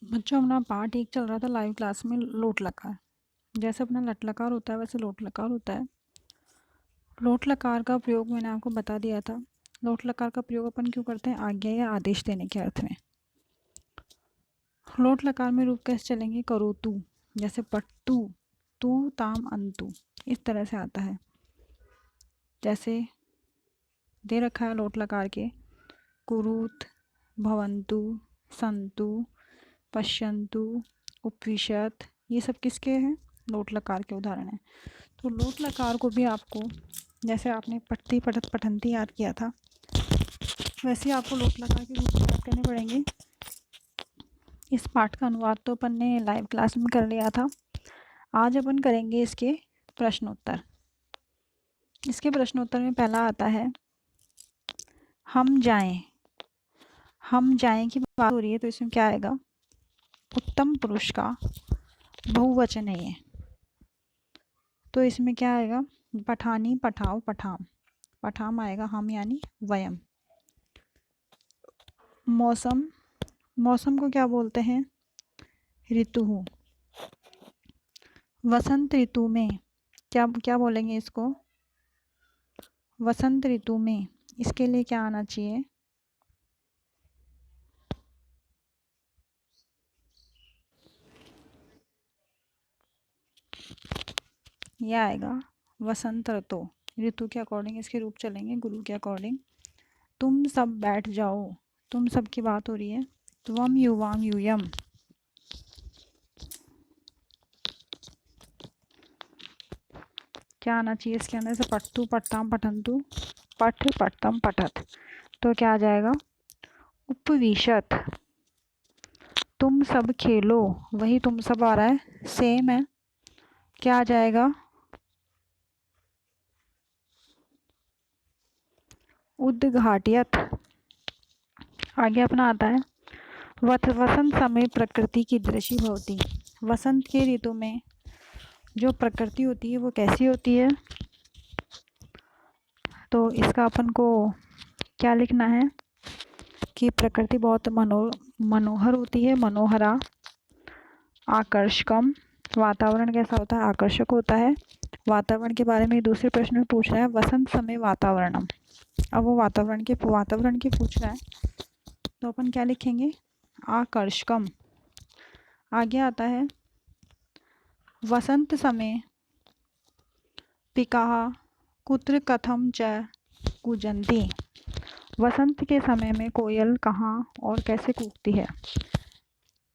बच्चों अपना पार्ट एक चल रहा था लाइव क्लास में लोट लकार। जैसे अपना लट लकार होता है वैसे लोट लकार होता है। लोट लकार का प्रयोग मैंने आपको बता दिया था। लोट लकार का प्रयोग अपन क्यों करते हैं? आज्ञा या आदेश देने के अर्थ में। लोट लकार में रूप कैसे चलेंगे? करोतु, जैसे पट्टू, तू ताम अंतु, इस तरह से आता है। जैसे दे रखा है लोट लकार के कुरुत, भवन्तु, संतु, पश्यन्तु, उपविशत, ये सब किसके हैं? लोट लकार के उदाहरण हैं। तो लोट लकार को भी आपको, जैसे आपने पठती पठत पठंती याद किया था, वैसे ही आपको लोट लकार के रूप याद करने पड़ेंगे। इस पाठ का अनुवाद तो अपन ने लाइव क्लास में कर लिया था। आज अपन करेंगे इसके प्रश्नोत्तर। इसके प्रश्नोत्तर में पहला आता है हम जाएं। हम जाएं की बात हो रही है तो इसमें क्या आएगा? उत्तम पुरुष का बहुवचन है ये। तो इसमें क्या आएगा? पठानी, पठाओ, पठाम। पठाम आएगा हम यानी वयम। मौसम, मौसम को क्या बोलते हैं? ऋतु। वसंत ऋतु में क्या क्या बोलेंगे इसको? वसंत ऋतु में। इसके लिए क्या आना चाहिए? यह आएगा वसंत ऋतु। ऋतु के अकॉर्डिंग इसके रूप चलेंगे, गुरु के अकॉर्डिंग। तुम सब बैठ जाओ, तुम सब की बात हो रही है। त्वम युवाम यूयम। क्या आना चाहिए इसके अंदर से? पट्टू, पट्टाम, पठंतु, पठ, पट्टम, पठत। तो क्या आ जाएगा? उपविशत। तुम सब खेलो, वही तुम सब आ रहा है, सेम है। क्या आ जाएगा? उद्घाटयत। आगे अपना आता है वसंत समय प्रकृति की दृश्य होती। वसंत के ऋतु में जो प्रकृति होती है वो कैसी होती है? तो इसका अपन को क्या लिखना है कि प्रकृति बहुत मनोहर होती है, मनोहरा। आकर्षकम, वातावरण कैसा होता है? आकर्षक होता है। वातावरण के बारे में दूसरे प्रश्न में पूछ रहा है वसंत समय वातावरणम। अब वो वातावरण के पूछ रहा है तो अपन क्या लिखेंगे? आकर्षकम। आगे आता है वसंत समय पिकाः कुत्र कथम च कूजन्ति। वसंत के समय में कोयल कहाँ और कैसे कूकती है?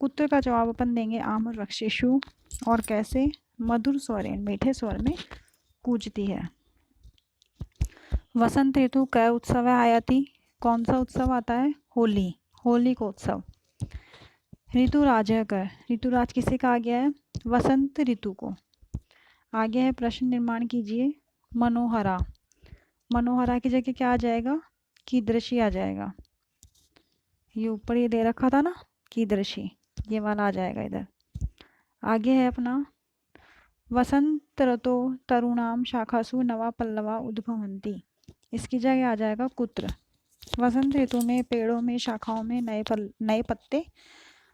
कुत्र का जवाब अपन देंगे आम्र वृक्षेषु। और कैसे? मधुर स्वरेण, मीठे स्वर में कूजती है। वसंत ऋतु कै उत्सव आयाति। कौन सा उत्सव आता है? होली, होली को उत्सव। ऋतुराज कर, ऋतुराज किसे कहा गया है? वसंत ऋतु को। आगे है प्रश्न निर्माण कीजिए। मनोहरा, मनोहरा की जगह क्या आ जाएगा? कीदृशी आ जाएगा। ये ऊपर ये दे रखा था ना कीदृशी, ये वाला आ जाएगा इधर। आगे है अपना वसंत ऋतो तरुणाम शाखासु नवा पल्लवा उद्भवंती। इसकी जगह आ जाएगा कुत्र। वसंत ऋतु में पेड़ों में, शाखाओं में नए पत्ते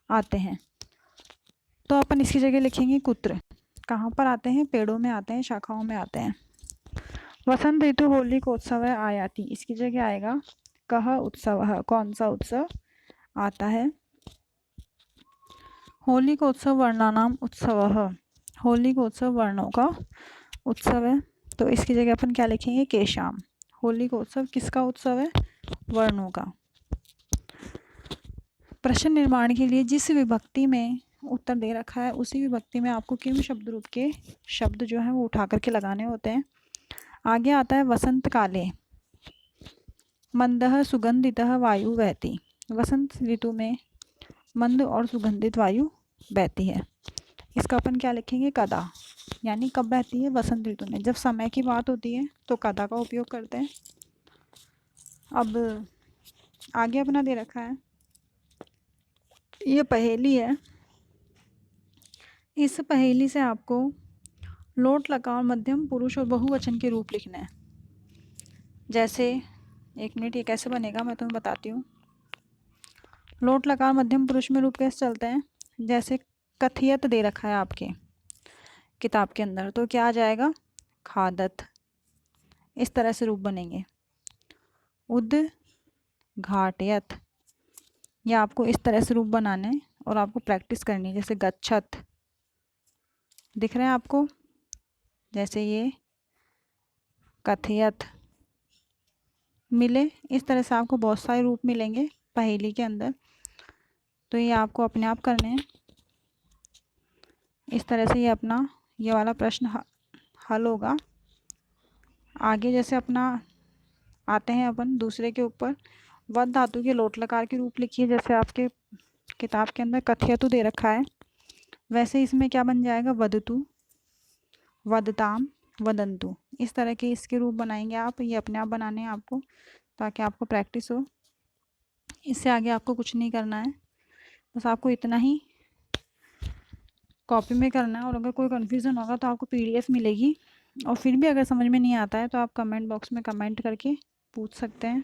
आते हैं। तो अपन इसकी जगह लिखेंगे कुत्र। कहाँ पर आते हैं? पेड़ों में आते हैं, शाखाओं में आते हैं। वसंत ऋतु होली को उत्सव आयाति। इसकी जगह आएगा कह उत्सव। कौन सा उत्सव आता है? होली को उत्सव वर्णानाम उत्सव। होली को उत्सव वर्णों का उत्सव है। तो इसकी जगह अपन क्या लिखेंगे? केशाम। होली को उत्सव किसका उत्सव है? वर्णों का। प्रश्न निर्माण के लिए जिस विभक्ति में उत्तर दे रखा है उसी विभक्ति में आपको किम शब्द रूप के शब्द जो है वो उठा करके लगाने होते हैं। आगे आता है वसंत काले मंदः सुगंधितः वायु बहती। वसंत ऋतु में मंद और सुगंधित वायु बहती है। इसका अपन क्या लिखेंगे? कदा, यानी कब बहती है? वसंत ऋतु में। जब समय की बात होती है तो कदा का उपयोग करते हैं। अब आगे अपना दे रखा है, ये पहेली है। इस पहेली से आपको लोट लकार मध्यम पुरुष और बहुवचन के रूप लिखना है। जैसे, एक मिनट, ये कैसे बनेगा मैं तुम्हें बताती हूँ। लोट लकार मध्यम पुरुष में रूप कैसे चलते हैं? जैसे कथियत दे रखा है आपके किताब के अंदर, तो क्या आ जाएगा? खादत। इस तरह से रूप बनेंगे। उद्घाटयत, या आपको इस तरह से रूप बनाने हैं और आपको प्रैक्टिस करनी है। जैसे गच्छत, दिख रहे हैं आपको? जैसे ये कथियत। मिले, इस तरह से आपको बहुत सारे रूप मिलेंगे पहेली के अंदर, तो ये आपको अपने आप करने हैं। इस तरह से ये वाला प्रश्न हल होगा। आगे जैसे अपना आते हैं अपन दूसरे के ऊपर। वद धातु के लोट लकार के रूप लिखिए। जैसे आपके किताब के अंदर कथियतु दे रखा है, वैसे इसमें क्या बन जाएगा? वदतु, वदताम, वदंतु। इस तरह के इसके रूप बनाएंगे आप। ये अपने आप बनाने हैं आपको, ताकि आपको प्रैक्टिस हो। इससे आगे आपको कुछ नहीं करना है, बस आपको इतना ही कॉपी में करना है। और अगर कोई कन्फ्यूज़न होगा तो आपको PDF मिलेगी। और फिर भी अगर समझ में नहीं आता है तो आप कमेंट बॉक्स में कमेंट करके पूछ सकते हैं।